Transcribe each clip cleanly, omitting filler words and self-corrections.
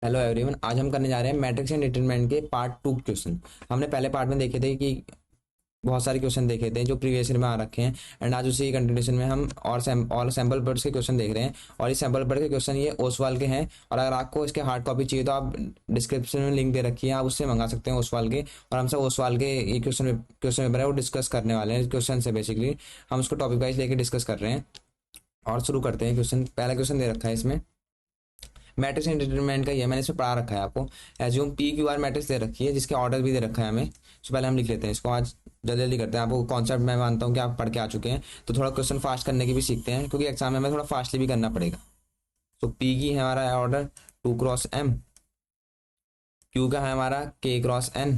Hello everyone, आज हम करने जा रहे हैं मैट्रिक्स एंड डिटरमिनेंट के पार्ट 2 क्वेश्चन। हमने पहले पार्ट में देखे थे कि बहुत सारे क्वेश्चन देखे थे जो प्रीवियस ईयर में आ रखे हैं। एंड आज उसी कंटिन्यूशन में हम और सैम्पल बर्ड्स के क्वेश्चन देख रहे हैं। और इस सैम्पल बर्ड के क्वेश्चन ये ओसवाल के हैं। और अगर आपको इसके हार्ड कॉपी चाहिए तो आप डिस्क्रिप्शन में लिंक दे रखी है, आप उससे मंगा सकते हैं ओसवाल के। और हम सब ओसवाल के ये क्वेश्चन पेपर है वो डिस्कस करने वाले हैं। क्वेश्चन से बेसिकली हम उसको टॉपिक वाइज लेके डिस्कस कर रहे हैं। और शुरू करते हैं। पहला क्वेश्चन दे रखा है इसमें मैट्रिक्स एंड डिटरमिनेंट का। ये मैंने इसमें पढ़ा रखा है आपको। Assume P Q R matrix दे रखी है जिसके ऑर्डर भी दे रखा है हमें। तो पहले हम लिख लेते हैं इसको। आज जल्दी जल्दी करते हैं। आपको कॉन्सेप्ट मैं मानता हूँ कि आप पढ़ के आ चुके हैं, तो थोड़ा क्वेश्चन फास्ट करने की भी सीखते हैं क्योंकि एग्जाम में हमें थोड़ा फास्टली भी करना पड़ेगा। तो पी की है हमारा ऑर्डर 2x m, क्यू का है हमारा k×n,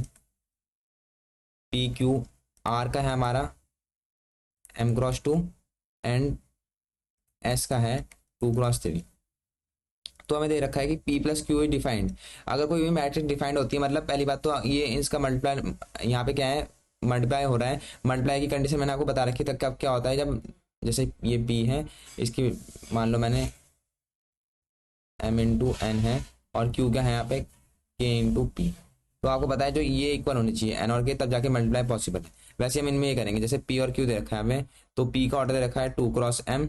पी क्यू आर का है हमारा m×2 एंड एस का है 2×3। तो हमें दे रखा है कि P plus Q is defined. अगर कोई भी मैट्रिक्स डिफाइंड होती है, मतलब पहली बात तो ये इसका मल्टीप्लाई यहाँ पे क्या है, मल्टीप्लाई हो रहा है। मल्टीप्लाई की कंडीशन मैंने आपको बता रखी है। तब कब क्या होता है, जब जैसे ये P है, इसकी मान लो मैंने m×n है और Q क्या है यहाँ पे k×p। तो आपको पता है जो ये इक्वल होनी चाहिए n और k, तब जाके मल्टीप्लाई पॉसिबल है। वैसे हम इनमें ये करेंगे, जैसे P और Q दे रखा है हमें, तो P का ऑर्डर दे रखा है 2×m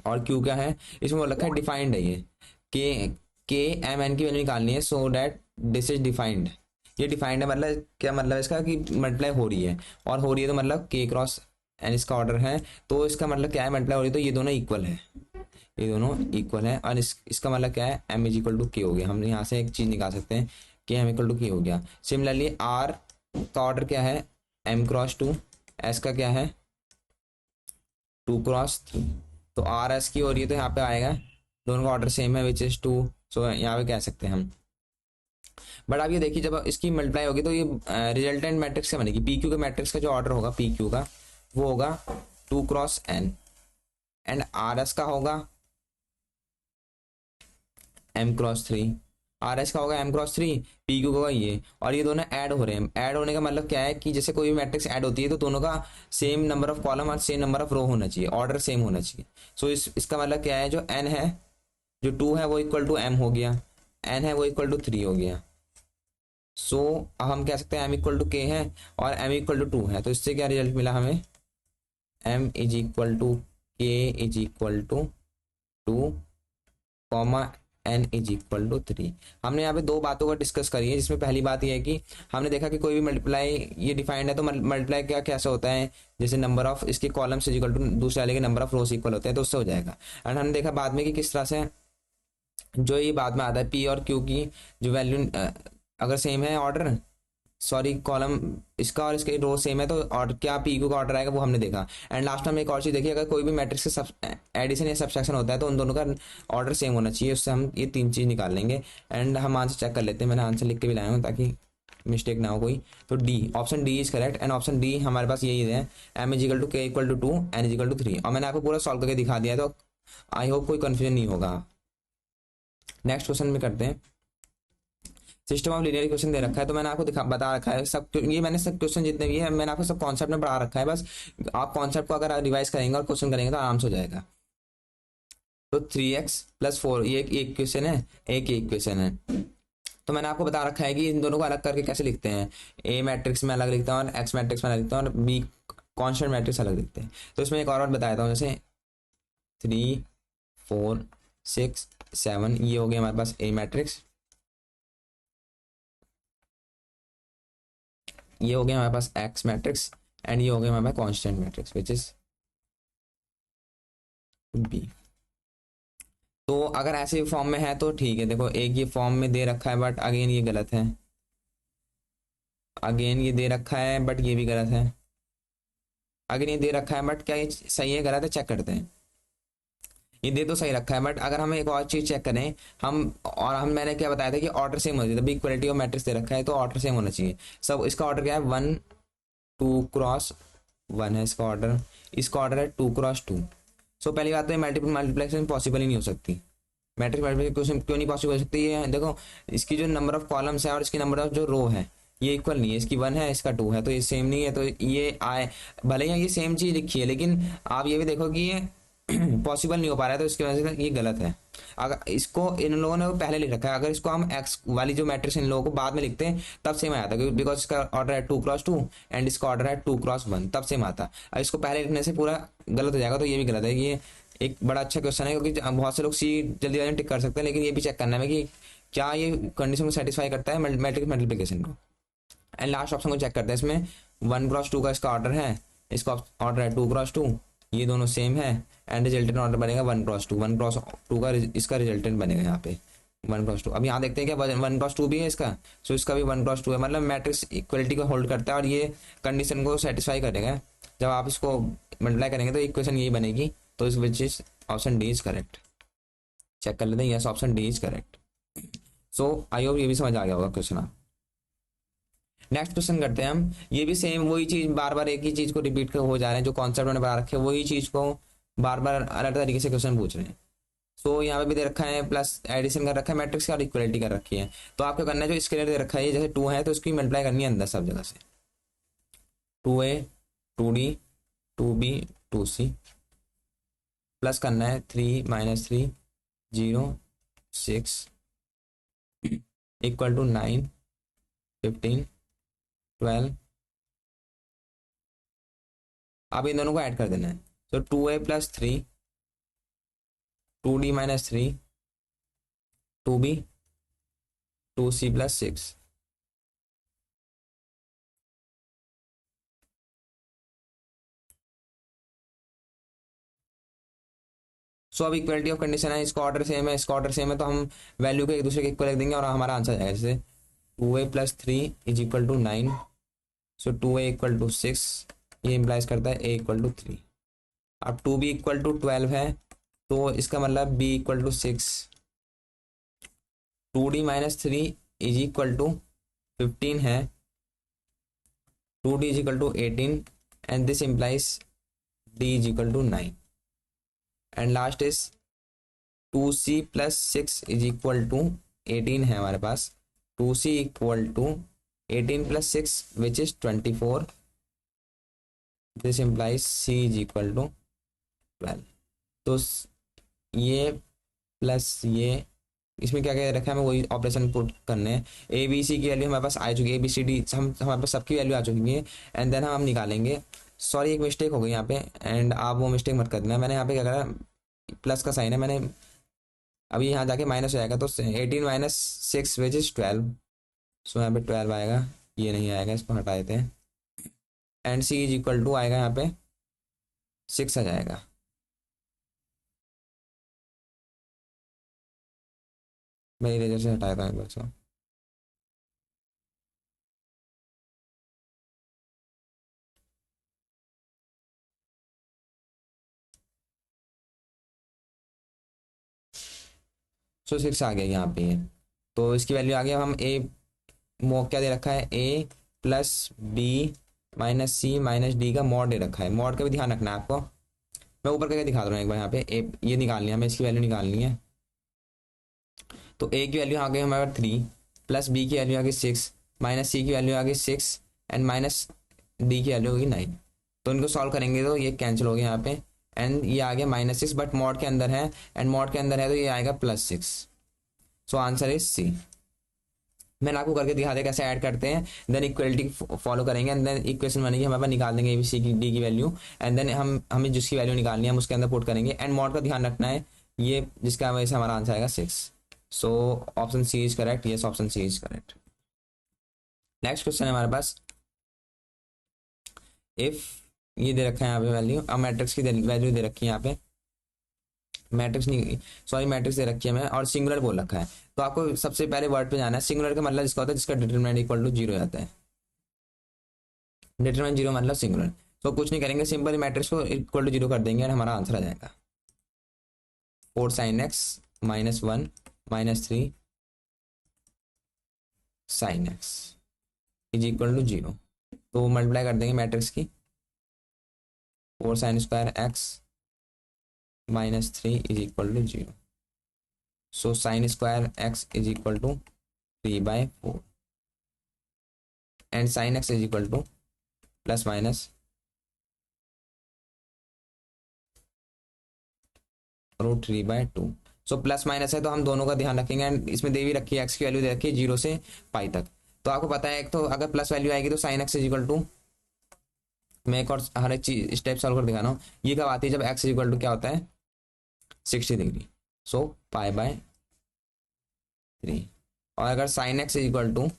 और Q क्या है, इसमें वो रखा है डिफाइंड है। ये के एम एन की वैल्यू निकालनी है, so that this is defined. ये डिफाइंड है मतलब क्या, मतलब इसका कि मल्टीप्लाई हो रही है। और हो रही है तो मतलब k×n इसका ऑर्डर है। तो इसका मतलब क्या है, मल्टीप्लाई हो रही है तो ये दोनों इक्वल है, ये दोनों इक्वल है। और इसका मतलब क्या है, m इज इक्वल टू के हो गया। हम यहाँ से एक चीज निकाल सकते हैं कि m इक्वल टू के हो गया। सिमिलरली r का ऑर्डर क्या है, m×2, s का क्या है 2×3। तो आर एस की हो रही है तो यहाँ पे आएगा, दोनों का ऑर्डर सेम है विच इज 2। सो यहाँ पे कह सकते हैं हम। बट आप ये देखिए, जब इसकी मल्टीप्लाई होगी तो ये रिजल्टेंट मैट्रिक्स से बनेगी। पी क्यू के मैट्रिक्स का जो ऑर्डर होगा पी क्यू का, वो होगा 2×n एंड आर एस का होगा m×3। आर एस का होगा m×3, पी क्यू का होगा ये। और ये दोनों ऐड हो रहे हैं। ऐड होने का मतलब क्या है कि जैसे कोई भी मैट्रिक्स ऐड होती है तो दोनों का सेम नंबर ऑफ कॉलम और सेम नंबर ऑफ रो होना चाहिए, ऑर्डर सेम होना चाहिए। सो इसका मतलब क्या है, जो n है, जो 2 है वो इक्वल टू m हो गया, n है वो इक्वल टू 3 हो गया। सो अब हम कह सकते हैं m इक्वल टू k है और m इक्वल टू 2 है। तो इससे क्या रिजल्ट मिला हमें, m is equal to k is equal to 2 comma n is equal to 3। हमने यहाँ पे दो बातों का डिस्कस करी है, जिसमें पहली बात ये है कि हमने देखा कि कोई भी मल्टीप्लाई ये डिफाइंड है तो मल्टीप्लाई क्या कैसे होता है, जैसे नंबर ऑफ इसके कॉलम्स इज इक्वल टू दूसरे वाले के नंबर ऑफ रोज इक्वल होते हैं, तो उससे हो जाएगा। एंड हमने देखा बाद में कि किस तरह से जो ये बाद में आता है पी और क्यू की जो वैल्यू अगर सेम है ऑर्डर, सॉरी कॉलम इसका और इसके रो सेम है, तो ऑर्डर क्या पी क्यू का ऑर्डर आएगा वो हमने देखा। एंड लास्ट में एक और चीज़ देखी, अगर कोई भी मैट्रिक्स से एडिशन या सब्सट्रैक्शन होता है तो उन दोनों का ऑर्डर सेम होना चाहिए। उससे हम ये तीन चीज़ निकाल लेंगे। एंड हम आंसर चेक कर लेते हैं। मैंने आंसर लिख के भी लाया हूँ ताकि मिस्टेक ना हो कोई। तो D, option D is correct. And option D हमारे पास यही है, m is equal to k equal to 2, n is equal to 3। और मैंने आपको पूरा सॉल्व करके दिखा दिया है, तो आई होप कोई कन्फ्यूजन नहीं होगा। नेक्स्ट क्वेश्चन में करते हैं। सिस्टम ऑफ लीनियर क्वेश्चन दे रखा है, तो मैंने आपको बता रखा है सब। ये मैंने सब क्वेश्चन जितने भी है मैंने आपको सब कॉन्सेप्ट में पढ़ा रखा है। बस आप कॉन्सेप्ट को अगर रिवाइज करेंगे और क्वेश्चन करेंगे तो आराम से हो जाएगा। तो 3x+4 ये एक क्वेश्चन है, एक क्वेश्चन है। तो मैंने आपको बता रखा है कि इन दोनों को अलग करके कैसे लिखते हैं। ए मैट्रिक्स में अलग लिखता हूँ और एक्स मैट्रिक्स में अलग लिखता हूँ और बी कॉन्स्टेंट मैट्रिक्स अलग लिखते हैं। तो इसमें एक और बात बताता हूँ, जैसे 3 4 6 7 ये हो गया हमारे पास ए मैट्रिक्स, ये हो गया हमारे पास एक्स मैट्रिक्स एंड ये हो गया हमारे पास constant matrix which is B. तो अगर ऐसे फॉर्म में है तो ठीक है। देखो एक ये फॉर्म में दे रखा है बट अगेन ये गलत है, अगेन ये दे रखा है बट ये भी गलत है, अगेन ये दे रखा है बट क्या ये सही है गलत है, चेक करते हैं। ये दे तो सही रखा है बट अगर हमें एक और चीज चेक करें हम मैंने क्या बताया था कि ऑर्डर सेम होना चाहिए। इक्वलिटी ऑफ मैट्रिक्स दे रखा है तो ऑर्डर सेम होना चाहिए सब। इसका ऑर्डर क्या है 1 2×1 है इसका ऑर्डर, इसका ऑर्डर है 2×2। सो पहली बात तो मल्टीप्लिकेशन पॉसिबल ही नहीं हो सकती। मैट्रिक्स मल्टीप्लिकेशन क्यों नहीं पॉसिबल हो सकती है, देखो इसकी जो नंबर ऑफ कॉलम्स है और इसकी नंबर ऑफ जो रो है ये इक्वल नहीं है। इसकी 1 है इसका 2 है, तो ये सेम नहीं है। तो ये आए भले ही ये सेम चीज लिखी है, लेकिन आप ये भी देखो कि ये पॉसिबल नहीं हो पा रहा है, तो इसकी वजह से ये गलत है। अगर इसको इन लोगों ने पहले लिख रखा है, अगर इसको हम एक्स वाली जो मैट्रिक्स इन लोगों को बाद में लिखते हैं तब सेम आता है, बिकॉज इसका ऑर्डर है 2x2 एंड इसका ऑर्डर है 2x1, तब सेम आता। अब इसको पहले लिखने से पूरा गलत हो जाएगा, तो ये भी गलत है। ये एक बड़ा अच्छा क्वेश्चन है, क्योंकि बहुत से लोग सी जल्दी जल्दी टिक कर सकते हैं, लेकिन ये भी चेक करना है कि क्या ये कंडीशन को सेटिस्फाई करता है मैट्रिक्स मल्टीप्लिकेशन को। एंड लास्ट ऑप्शन को चेक करते हैं, इसमें 1x2 का इसका ऑर्डर है, इसका ऑर्डर है 2x2, ये दोनों सेम है, एंड रिजल्टेंट ऑर्डर बनेगा 1x2। 1x2 का इसका रिजल्टेंट बनेगा यहाँ पे 1x2। अब यहाँ देखते हैं क्या 1x2 भी है इसका, सो इसका भी 1x2 है, मतलब मैट्रिक्स इक्वलिटी को होल्ड करता है और ये कंडीशन को सेटिस्फाई करेगा। जब आप इसको मल्टीप्लाई करेंगे तो इक्वेशन यही बनेगी, तो इस which is option D is correct. Check कर लेते हैं, yes option D is correct. So I hope ये भी समझ आ गया होगा क्वेश्चन आप। नेक्स्ट क्वेश्चन करते हैं हम, ये भी सेम वही चीज, बार बार एक ही चीज को रिपीट कर हो जा रहे हैं, जो कॉन्सेप्ट मैंने बना रखे हैं वही चीज को बार बार अलग तरीके से क्वेश्चन पूछ रहे हैं। सो यहाँ पे भी दे रखा है प्लस एडिशन कर रखा है मैट्रिक्स का और इक्वलिटी कर रखी है। तो आपको करना है, जो स्केलर दे रखा है जैसे 2 है तो उसकी मल्टीप्लाई करनी है अंदर सब जगह से, 2a 2d 2b 2c, plus करना है 3 -3 0 6 इक्वल टू 9 15 12। अब इन दोनों को ऐड कर देना है, तो 2a + 3 2d - 3 2b 2c + 6। सो अब इक्वलिटी ऑफ कंडीशन है, इसका ऑर्डर सेम है, इसका ऑर्डर सेम है, तो हम वैल्यू को एक दूसरे के इक्वल लिख देंगे और हमारा आंसर आएगा। जैसे 2a + 3 = 9, सो 2a = 6, ये इम्प्लाइज करता है a = 3। अब 2b = 12 है, तो इसका मतलब b = 6, 2d - 3 = 15 है, 2d = 18 and this implies d = 9। And last is 2c + 6 = 18 है हमारे पास, 2c = 18 + 6 which is 24, this implies c = 12। तो ये प्लस ये, इसमें क्या क्या रखा है, हमें वही ऑपरेशन पुट करने हैं। ए बी सी की वैल्यू हमारे पास आ चुकी है, ए बी सी डी हम हमारे पास सबकी वैल्यू आ चुकी है, एंड देन हम निकालेंगे। सॉरी एक मिस्टेक हो गई यहाँ पे, एंड आप वो मिस्टेक मत कर देना। मैंने यहाँ पे क्या करा, प्लस का साइन है, मैंने अभी यहाँ जाके माइनस हो जाएगा, तो 18 - 6 विच इज 12, सो यहाँ पे 12 आएगा, ये नहीं आएगा, इसको हटा देते हैं। एंड सी = आएगा यहाँ पे 6 आ जाएगा। मैं इरेजर से हटाया था एक बार, सो 6 आ गया यहाँ पे ये। तो इसकी वैल्यू आ गई। अब हम ए मो क्या दे रखा है, a + b - c - d का मॉड दे रखा है। मॉड का भी ध्यान रखना है आपको, मैं ऊपर करके दिखा रहा हूँ एक बार। यहाँ पे ए ये निकालनी है हमें, इसकी वैल्यू निकालनी है। तो a की वैल्यू आ गई हमारे 3, प्लस b की वैल्यू आ गई 6, -c की वैल्यू आ गई 6 एंड -d की वैल्यू होगी 9। तो इनको सॉल्व करेंगे तो ये कैंसिल हो गया यहाँ पे, एंड ये आ गया -6, बट मॉड के अंदर है, एंड मॉड के अंदर है तो ये आएगा +6। So answer is C. मैंने आपको करके दिखा दिया कैसे ऐड करते हैं, देन इक्वलिटी फॉलो करेंगे, एंड देन इक्वेशन बनेगी, हमारे पास निकाल देंगे एबीसी की डी की वैल्यू, एंड देन हमें जिसकी वैल्यू निकालनी है हम उसके अंदर पुट करेंगे। एंड मॉड का ध्यान रखना है, ये जिसका वजह से हमारा आंसर आएगा 6। So option C is correct, yes option C is correct. Next question है हमारे पास, इफ ये दे रखा है यहाँ पे वैल्यू, अब मैट्रिक्स की वैल्यू दे रखी है यहाँ पे, मैट्रिक्स नहीं सॉरी मैट्रिक्स दे रखी है मैं, और सिंगुलर बोल रखा है। तो आपको सबसे पहले वर्ड पे जाना है। सिंगुलर का मतलब जिसका होता है जिसका डिटरमिनेंट = 0 जाता है, डिटरमिनेंट 0 मतलब सिंगुलर। तो कुछ नहीं करेंगे, सिंपल मैट्रिक्स को = 0 कर देंगे और हमारा आंसर आ जाएगा 4 sin x -1 -3 sin x = 0। तो मल्टीप्लाई कर देंगे मैट्रिक्स की, 4 sin² x -3 = 0। So sin² x = 3/4 and sin x = +- √3/2। So plus minus है तो हम दोनों का ध्यान रखेंगे, एंड इसमें दे भी रखी है एक्स की वैल्यू दे रखी है 0 से पाई तक। तो आपको पता है एक तो अगर प्लस वैल्यू आएगी तो sine x is equal to, मैं एक और हर एक चीज स्टेप सॉल्व कर दिखा रहा हूँ। ये कब आती है, जब एक्स इज इक्वल टू क्या होता है 60 डिग्री, सो π/3। और अगर sine x is equal to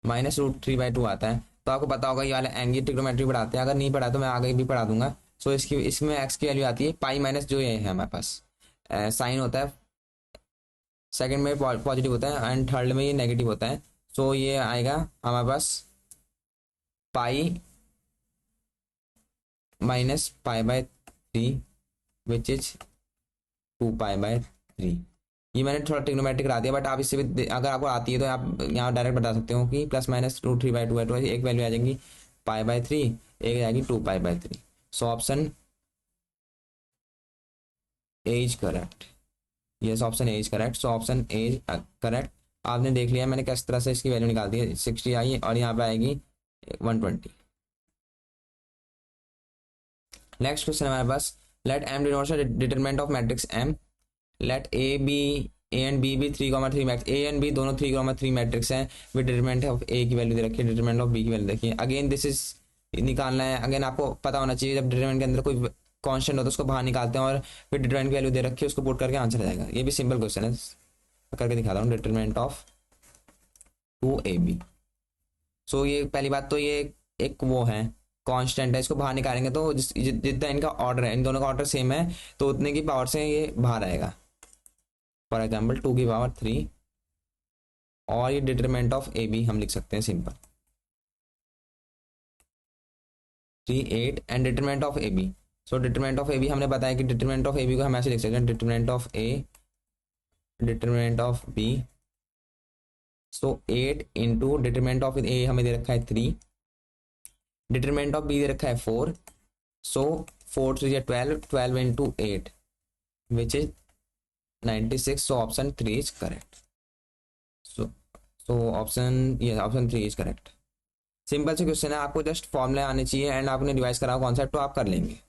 -√3/2 आता है तो आपको पता होगा ये वाला एंगल ट्रिग्नोमेट्री पढ़ाते हैं, अगर नहीं पढ़ा तो मैं आगे भी पढ़ा दूंगा। सो इसकी इसमें एक्स की वैल्यू आती है पाई माइनस जो ये है हमारे पास साइन होता है, सेकंड में पॉजिटिव होता है एंड थर्ड में ये नेगेटिव होता है। सो ये आएगा हमारे पास पाई माइनस π/3 विच इज 2π/3। ये मैंने थोड़ा ट्रिग्नोमेट्रिक करा दिया, बट आप इससे भी अगर आपको आती है तो आप यहाँ डायरेक्ट बता सकते हो कि +-√3/2 है, तो एक वैल्यू आ जाएगी π/3, एक आ जाएगी 2π/3। So option A is correct. Yes, option A is correct. So option A is correct. आपने देख लिया मैंने किस तरह से इसकी वैल्यू निकाल दी है, 60 आई और यहाँ पे आएगी 120। नेक्स्ट क्वेश्चन हमारे पास, let m denotes the determinant of matrix m, let A and B भी 3,3 मैट्रिक्स, ए एंड बी दोनों 3,3 मैट्रिक्स हैं, विद डिटरमिनेंट ऑफ ए की वैल्यू दे रखी है, डिटरमिनेंट ऑफ बी की वैल्यू देखिए। अगेन दिस इज निकालना है, अगेन आपको पता होना चाहिए जब डिटरमिनेंट के अंदर कोई कांस्टेंट हो तो उसको बाहर निकालते हैं और फिर डिटरमिनेंट की वैल्यू दे रखी है उसको पुट करके आंसर आ जाएगा। ये भी सिंपल क्वेश्चन है, करके दिखाता हूँ। डिटरमिनेंट ऑफ 2ab, सो ये पहली बात तो ये एक वो है कांस्टेंट है, इसको बाहर निकालेंगे तो जितना इनका ऑर्डर है, इन दोनों का ऑर्डर सेम है तो उतने की पावर से ये बाहर आएगा। फॉर एग्जाम्पल 2⁻3, और ये डिटरमिनेंट ऑफ ए बी हम लिख सकते हैं simple 3 8 and determinant of A B. So determinant of A B हमने बताया कि डिटरमिनेंट ऑफ ए बी को हम ऐसे लिख सकते हैं, determinant of A determinant of B. So 8 into determinant of A हमें दे रखा है 3, डिटरमिनेंट ऑफ बी दे रखा है 4। सो 4 3 12, 12 into 8 which is 96। So option 3 is correct. So option 3 is correct. Simple से क्वेश्चन है, आपको जस्ट फॉर्मूला आने चाहिए एंड आपने रिवाइज करा कॉन्सेप्ट तो आप कर लेंगे।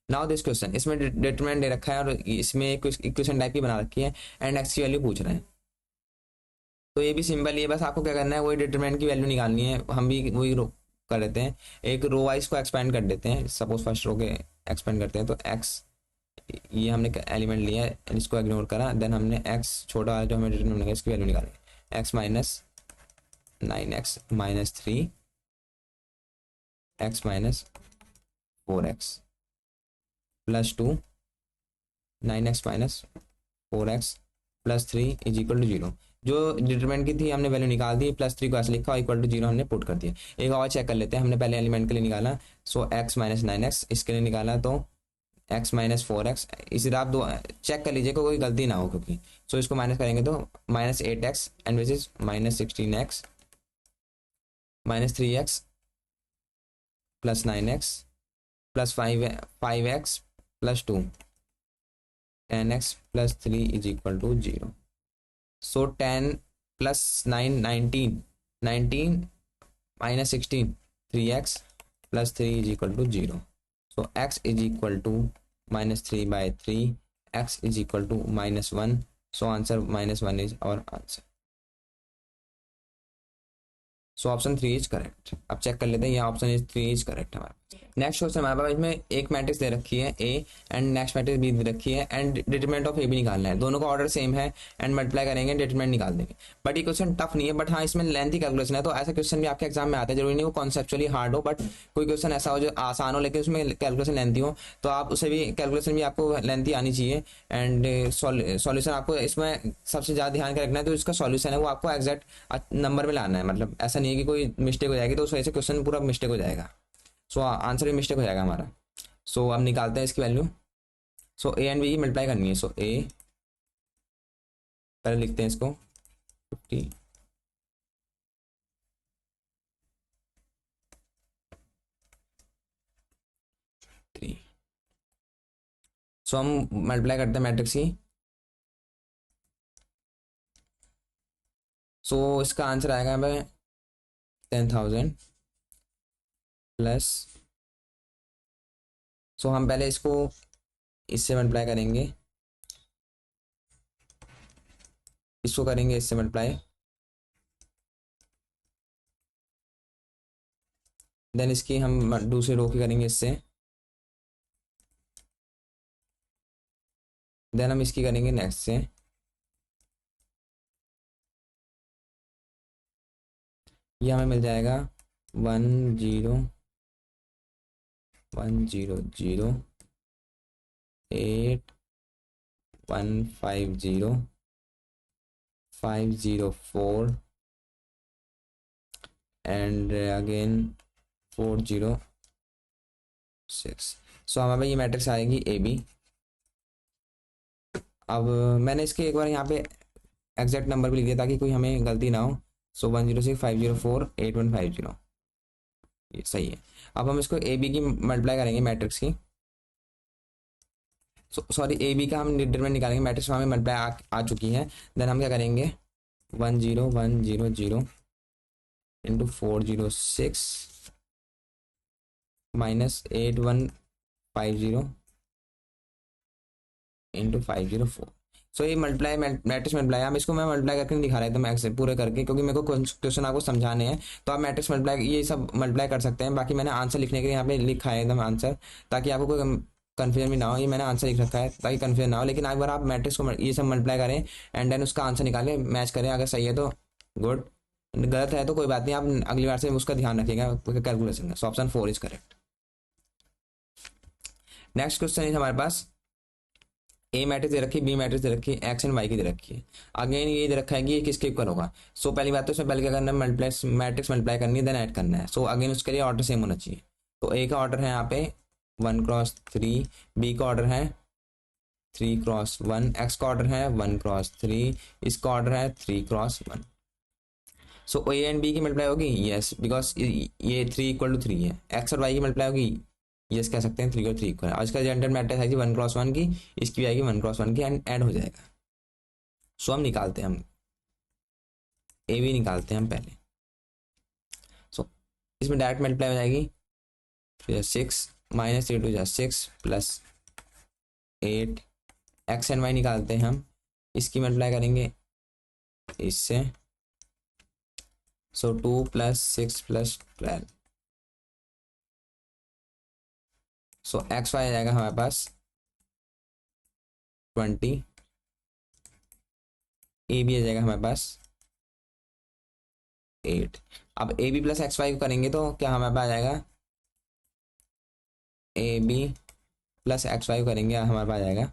नाउ दिस क्वेश्चन, इसमें डिटरमिनेंट दे रखा है और इसमें इक्वेशन टाइप की बना रखी है एंड एक्स की वैल्यू पूछ रहे हैं। तो ये भी सिंपल ही है, बस आपको क्या करना है वही डिटरमिनेंट की वैल्यू निकालनी है। हम भी वही कर देते हैं, एक रो वाइज को एक्सपेंड कर देते हैं। सपोज फर्स्ट रो के एक्सपेंड करते हैं तो एक्स, ये हमने एलिमेंट लिया है इसको इग्नोर करा, देन हमने एक्स छोटा वाला जो हमें डिटरमिनेंट है इसकी वैल्यू निकाली, x minus 9x minus 3 x minus 4x plus 2 9x minus 4x plus 3 is equal to 0। जो डिटरमिनेंट की थी हमने वैल्यू निकाल दी, +3 को ऐसे लिखा और इक्वल टू 0 हमने पुट कर दिया। एक और चेक कर लेते हैं, हमने पहले एलिमेंट के लिए निकाला, सो x माइनस 9x, इसके लिए निकाला तो x माइनस 4x। इसी तरह आप दो चेक कर लीजिए कोई गलती ना हो, क्योंकि सो इसको माइनस करेंगे तो -8x and which is -16x minus 3x plus 9x plus 5x plus 2 10x plus 3 is equal to 0। So 10 plus 9 19 minus 16 3x plus 3 is equal to 0। So x is equal to -3/3, x is equal to -1। So answer -1 is our answer. So option 3 is correct. अब check कर लेते हैं, यह option 3 is correct हमारा। Next question हमारे पास, इसमें एक मैट्रिक्स दे रखी है A and next matrix B दे रखी है एंड डिटरमिनेंट ऑफ ए भी निकालना है। दोनों का ऑर्डर सेम है एंड मल्टीप्लाई करेंगे डिटरमिनेंट निकाल देंगे। बट ये क्वेश्चन टफ नहीं है, बट हाँ इसमें लेंथी कैलकुलेशन है, तो ऐसा क्वेश्चन भी आपके एग्जाम में आता है। जरूरी नहीं वो कॉन्सेप्चुअली हार्ड हो, बट कोई क्वेश्चन ऐसा हो जो आसान हो लेकिन उसमें कैलकुलेशन लेंथी हो, तो आप उसे भी कैलकुलेशन भी आपको लेंथी आनी चाहिए। एंड सॉल्यूशन आपको इसमें सबसे ज़्यादा ध्यान का रखना है, तो इसका सॉल्यूशन है वो आपको एग्जैक्ट नंबर में लाना है। मतलब ऐसा नहीं है कि कोई मिस्टेक हो जाएगी तो उस वजह से क्वेश्चन पूरा मिस्टेक हो जाएगा। सो आंसर भी मिस्टेक हो जाएगा हमारा। सो अब निकालते हैं इसकी value. So A and B की मल्टीप्लाई करनी है। सो ए पहले लिखते हैं इसको 50 3। सो हम मल्टीप्लाई करते हैं मैट्रिक्स की। सो इसका आंसर आएगा भाई 10,000 प्लस, सो हम पहले इसको इससे मल्टीप्लाई करेंगे, इसको करेंगे इससे मल्टीप्लाई, देन इसकी हम दूसरे रो की करेंगे इससे, देन हम इसकी करेंगे नेक्स्ट से, ये हमें मिल जाएगा 10, 1, 0, 0, 8, 1, 5, 0, 5, 0, 4 एंड अगेन 4, 0, 6। सो हमारे ये मैट्रिक्स आएगी ए बी। अब मैंने इसके एक बार यहाँ पे एग्जैक्ट नंबर भी लिख दिया ताकि कोई हमें गलती ना हो। सो 1, 0, 6, 5, 0, 4, 8, 1, 5, 0, ये सही है। अब हम इसको ए बी की मल्टीप्लाई करेंगे मैट्रिक्स की, सॉरी ए बी का हम डिटरमिनेंट निकालेंगे, मैट्रिक्स में हमें मल्टीप्लाई आ चुकी है। देन हम क्या करेंगे 1, 0, 1, 0, 0 इंटू 4, 0, 6 माइनस 8, 1, 5, 0 इंटू 5, 0, 4। सो ये मल्टीप्लाई मैट्रिक्स मल्टीप्लाई, अब इसको मैं मल्टीप्लाई करके नहीं दिखा रहा था मैक्स पूरे करके, क्योंकि मेरे को क्वेश्चन आपको समझाने हैं। तो आप मैट्रिक्स मल्टीप्लाई ये सब मल्टीप्लाई कर सकते हैं। बाकी मैंने आंसर लिखने के लिए यहाँ पे लिखा है एकदम आंसर, ताकि आपको कोई कन्फ्यूजन भी ना हो। ये मैंने आंसर लिख रखा है ताकि कन्फ्यूजन ना हो। लेकिन एक बार आप मैट्रिक्स को ये सब मल्टीप्लाई करें एंड देन उसका आंसर निकालें, मैच करें, अगर सही है तो गुड, गलत है तो कोई बात नहीं, आप अगली बार से उसका ध्यान रखिएगा कैलकुलेशन का। So option 4 is correct. Next question है हमारे पास, ए मैट्रिक्स दे रखी है, बी मैट्रिक्स दे रखी है, एक्स एंड वाई की दे रखी है। अगेन ये दे रखा है कि ये किसके इक्वल होगा। सो पहली बात तो इसमें पहले क्या करना है, मल्टीप्लाई मैट्रिक्स मल्टीप्लाई करनी है, देन ऐड करना है। सो अगेन उसके लिए ऑर्डर सेम होना चाहिए। तो ए का ऑर्डर है यहाँ पे 1 × 3, बी का ऑर्डर है 3 × 1, एक्स का ऑर्डर है 1 × 3, इसका ऑर्डर है 3 × 1। सो ए एंड बी की मल्टीप्लाई होगी यस, बिकॉज ये 3 = 3 है। एक्स और वाई की मल्टीप्लाई होगी यस, कह सकते हैं 3 और 3 इक्वल। आज का जनरल मैट्रिक्स आएगी 1 × 1 की, इसकी भी आएगी 1 × 1 की, एंड ऐड हो जाएगा। सो हम निकालते हैं, हम ए बी निकालते हैं हम पहले। सो इसमें डायरेक्ट मल्टीप्लाई हो जाएगी, 6 minus 3 × 2 = 6 plus 8, x and y निकालते हैं हम, इसकी मल्टीप्लाई करेंगे इससे। सो 2 + 6 + 12। सो एक्स वाई आ जाएगा हमारे पास 20, ए बी आ जाएगा हमारे पास 8। अब A B plus x y को करेंगे तो क्या हमारे पास आ जाएगा, A B plus x y को करेंगे हमारे पास आ जाएगा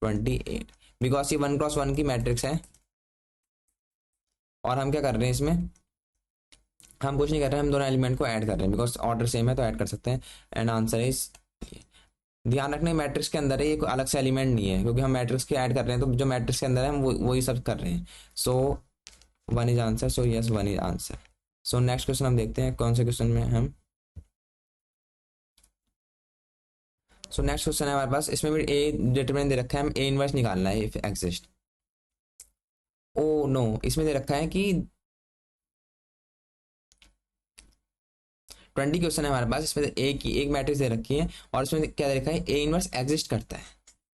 28, बिकॉज ये 1 × 1 की मैट्रिक्स है। और हम क्या कर रहे हैं इसमें, हम कुछ नहीं कर रहे हैं, हम दोनों एलिमेंट को ऐड कर रहे हैं, बिकॉज ऑर्डर सेम है तो ऐड कर सकते हैं। एंड आंसर इज, ध्यान रखना मैट्रिक्स के अंदर है, ये कोई अलग से एलिमेंट नहीं है, क्योंकि हम मैट्रिक्स के ऐड कर रहे हैं तो जो मैट्रिक्स के अंदर है हम वही सब कर रहे हैं। सो 1 is answer, so yes 1 is answer. So next question हम देखते हैं कौन से क्वेश्चन में हम। सो नेक्स्ट क्वेश्चन है हमारे पास, इसमें भी ए डिटरमिनेंट दे रखा है, हम ए इनवर्स निकालना है इफ एग्जिस्ट। ओ नो, इसमें दे रखा है कि 20 क्वेश्चन है हमारे पास, इसमें ए की एक मैट्रिक्स दे रखी है और इसमें क्या दे रखा है, ए इनवर्स एग्जिस्ट करता है,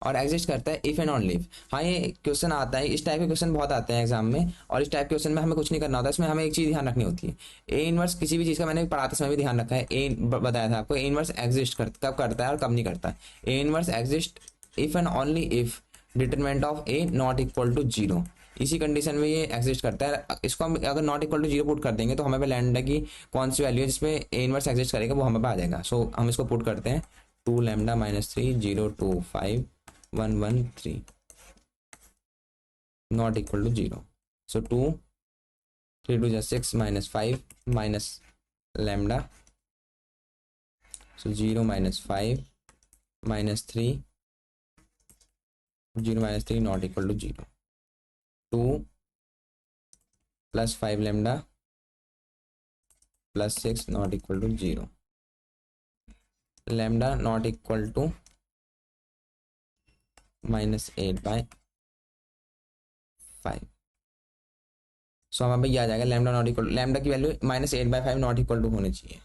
और एग्जिस्ट करता है इफ एंड ऑनली इफ। हाँ ये क्वेश्चन आता है, इस टाइप के क्वेश्चन बहुत आते हैं एग्जाम में, और इस टाइप के क्वेश्चन में हमें कुछ नहीं करना होता, इसमें हमें एक चीज ध्यान रखनी होती है। ए इनवर्स किसी भी चीज का, मैंने पढ़ाते समय भी ध्यान रखा है, ए बताया था आपको, ए इनवर्स एग्जिस्ट कब करता है और कब नहीं करता। A inverse exist if and only if determinant of A not equal to 0, इसी कंडीशन में ये एग्जिस्ट करता है। इसको हम अगर नॉट इक्वल टू 0 पुट कर देंगे तो हमें पे लैम्डा की कौन सी वैल्यू है जिसमें ए इनवर्स एग्जिस्ट करेगा वो हमें पे आ जाएगा। सो हम इसको पुट करते हैं 2 λ - 3 0 2 5 1 1 3 not equal to 0। So 2 3 2 6 -5 minus lambda, so 0 -5 -3 0 -3 not equal to 0। 2 + 5 λ + 6 not equal to 0, lambda not equal to -8/5। So हमारे ये आ जाएगा लैम्डा नॉट इक्वल, लैम्डा की वैल्यू -8/5 नॉट इक्वल टू होनी चाहिए।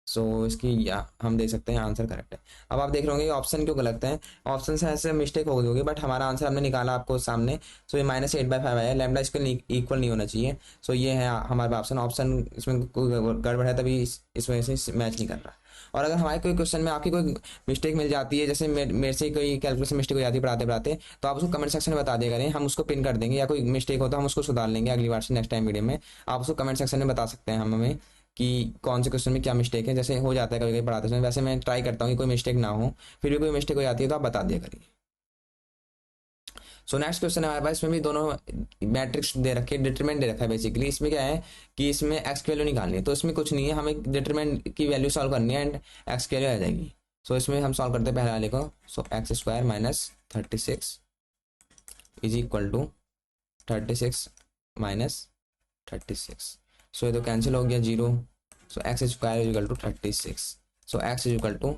सो इसकी या हम देख सकते हैं आंसर करेक्ट है। अब आप देख रहे होंगे ऑप्शन क्यों गलत है, ऑप्शन से ऐसे मिस्टेक हो गई होगी, बट हमारा आंसर हमने निकाला आपको सामने। सो ये -8/5 आया, लैम्डा इसके इक्वल नहीं होना चाहिए। सो ये है हमारा ऑप्शन, ऑप्शन इसमें कोई गड़बड़ है तभी इस वजह से मैच नहीं कर रहा। और अगर हमारे कोई क्वेश्चन में आपकी कोई मिस्टेक मिल जाती है, जैसे मेरे से कोई कैलकुलेशन मिस्टेक हो जाती है पढ़ाते पढ़ाते, तो आप उसको कमेंट सेक्शन में बता दिया करें, हम उसको पिन कर देंगे, या कोई मिस्टेक हो तो हम उसको सुधार लेंगे अगली बार से, नेक्स्ट टाइम वीडियो में। आप उसको कमेंट सेक्शन में बता सकते हैं हम हमें कि कौन से क्वेश्चन में क्या मिस्टेक है, जैसे हो जाता है कभी कभी पढ़ाते समय। वैसे मैं ट्राई करता हूँ कि कोई मिस्टेक ना हो, फिर भी कोई मिस्टेक हो जाती है तो आप बता दिया करिए। सो नेक्स्ट क्वेश्चन है हमारे पास, इसमें भी दोनों मैट्रिक्स दे रखे, डिटरमिनेंट दे रखा है। बेसिकली इसमें क्या है कि इसमें एक्स की वैल्यू निकालनी है, तो इसमें कुछ नहीं है, हमें डिटरमिनेंट की वैल्यू सॉल्व करनी है एंड एक्स की वैल्यू आ जाएगी। सो इसमें हम सॉल्व करते हैं पहले वाले को। So x² - 36 is equal to 36 - 36। So ये तो कैंसिल हो गया, 0। So x² is equal to 36। So x is equal to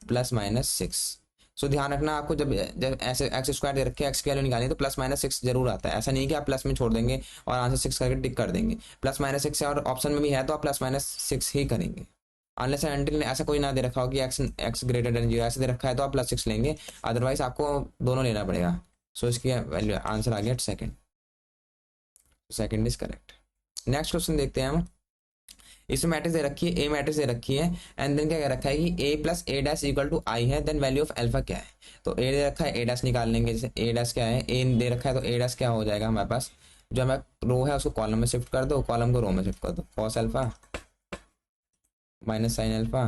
+-6। So ध्यान रखना आपको, जब जब ऐसे x² दे रखे एक्स की वैल्यू निकालनी है तो +-6 जरूर आता है। ऐसा नहीं कि आप प्लस में छोड़ देंगे और आंसर 6 करके टिक कर देंगे। +-6 है और ऑप्शन में भी है तो आप +-6 ही करेंगे। अनलेस एंड अनटिल ऐसा कोई ना दे रखा हो कि x ग्रेटर देन 0 ऐसे दे रखा है तो आप +6 लेंगे, अदरवाइज आपको दोनों लेना पड़ेगा। सो इसकी वैल्यू आंसर आ गया second. Second is correct. Next question देखते हैं हम। इसमें मैट्रिक्स दे रखी है, ए मैट्रिक्स दे रखी है, एंड देन क्या कह रखा है कि a + a' इक्वल टू आई है, देन वैल्यू ऑफ अल्फा क्या है। तो a दे रखा है, a' निकाल लेंगे। जैसे a' क्या है, a दे रखा है तो a' क्या हो जाएगा हमारे पास, जो हमारा रो है उसको कॉलम में शिफ्ट कर दो, कॉलम को रो में शिफ्ट कर दो। Cos alpha minus sine alpha,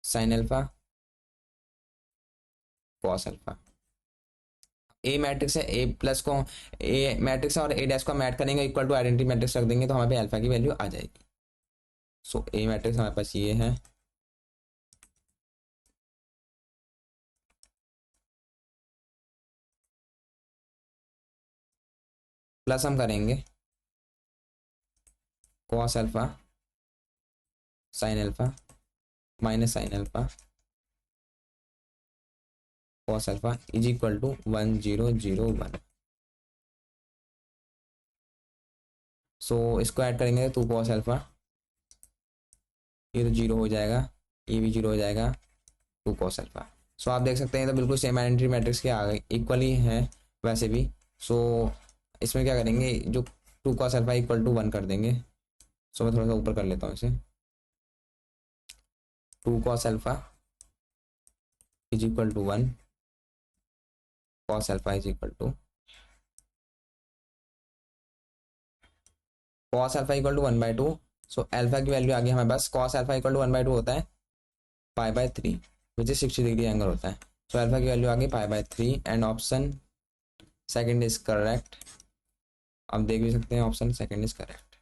sine alpha cos alpha. A matrix है, ए प्लस को ए मैट्रिक्स है और a' को हम ऐड करेंगे, इक्वल टू आइडेंटिटी मैट्रिक्स रख देंगे तो हमारे पे अल्फा की वैल्यू आ जाएगी। सो ए मैट्रिक्स हमारे पास ये है, प्लस हम करेंगे cos alpha sine alpha minus sine alpha cos alpha is equal to 1001। So इसको ऐड करेंगे तो 2 कॉस अल्फा, ये तो 0 हो जाएगा, ये भी 0 हो जाएगा, 2 कॉस अल्फा। सो आप देख सकते हैं तो बिल्कुल सेम आइडेंटिटी मैट्रिक्स के आ गए, इक्वली है वैसे भी। सो इसमें क्या करेंगे, जो 2 कॉस अल्फा इक्वल टू 1 कर देंगे। सो मैं थोड़ा सा ऊपर कर लेता हूँ इसे। 2 cos alpha is equal to 1, cos alpha is equal to cos alpha equal to 1/2। So alpha की वैल्यू आ गई हमारे पास, कॉस अल्फा इक्वल टू 1/2 होता है π/3, विच इज 60 डिग्री एंगल होता है। सो अल्फा की वैल्यू आ गई π/3 and option second is correct. आप देख भी सकते हैं ऑप्शन सेकंड इज करेक्ट।